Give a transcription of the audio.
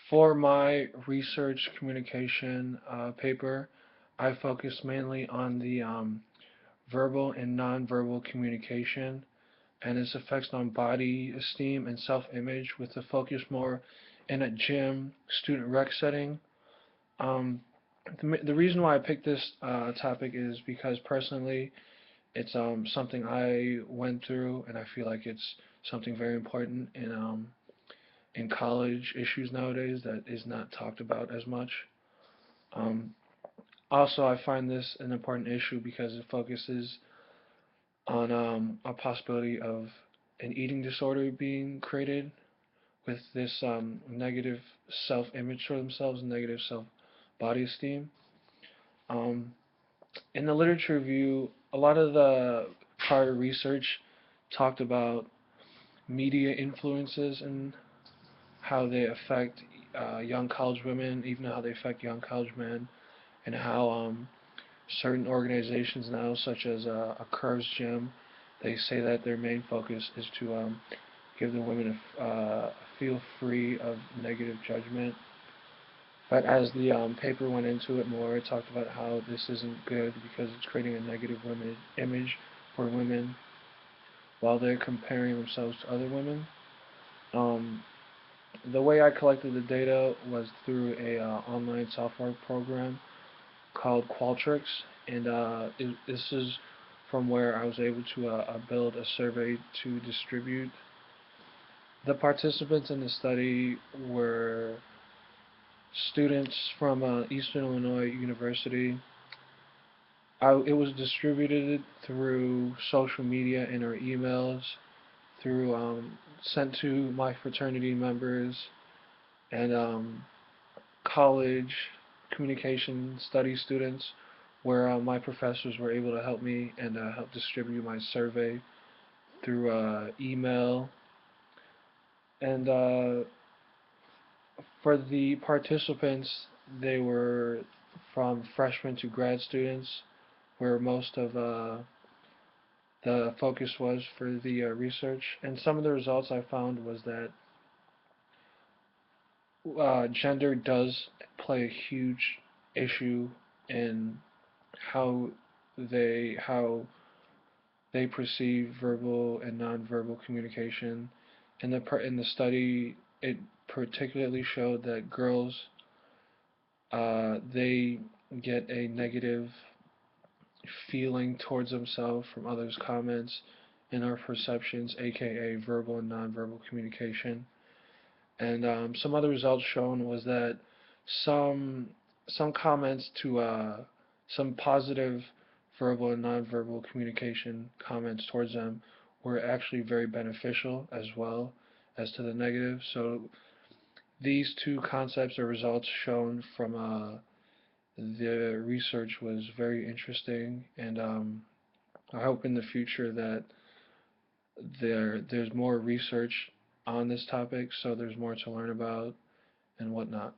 For my research communication paper, I focus mainly on the verbal and nonverbal communication and its effects on body esteem and self-image, with the focus more in a gym student rec setting. Um, the reason why I picked this topic is because personally, it's something I went through, and I feel like it's something very important in college issues nowadays that is not talked about as much. Um, Also, I find this an important issue because it focuses on a possibility of an eating disorder being created with this negative self-image for themselves, negative self-body esteem. Um, in the literature review, a lot of the prior research talked about media influences and how they affect young college women, even how they affect young college men, and how certain organizations now, such as a Curves Gym, they say that their main focus is to give the women a feel free of negative judgment. But as the paper went into it more, it talked about how this isn't good because it's creating a negative women image for women while they're comparing themselves to other women. Um, the way I collected the data was through a online software program called Qualtrics, and this is from where I was able to build a survey to distribute. The participants in the study were students from Eastern Illinois University. It was distributed through social media and our emails, through sent to my fraternity members and college communication study students, where my professors were able to help me and help distribute my survey through email. And for the participants, they were from freshmen to grad students, where most of the focus was for the research. And some of the results I found was that gender does play a huge issue in how they perceive verbal and nonverbal communication. In the study, it particularly showed that girls they get a negative feeling towards themselves from others' comments and our perceptions, aka verbal and nonverbal communication. And some other results shown was that some some comments to some positive verbal and nonverbal communication comments towards them were actually very beneficial as well as to the negative. So these two concepts or results shown from the research was very interesting, and I hope in the future that there's more research on this topic, so there's more to learn about and whatnot.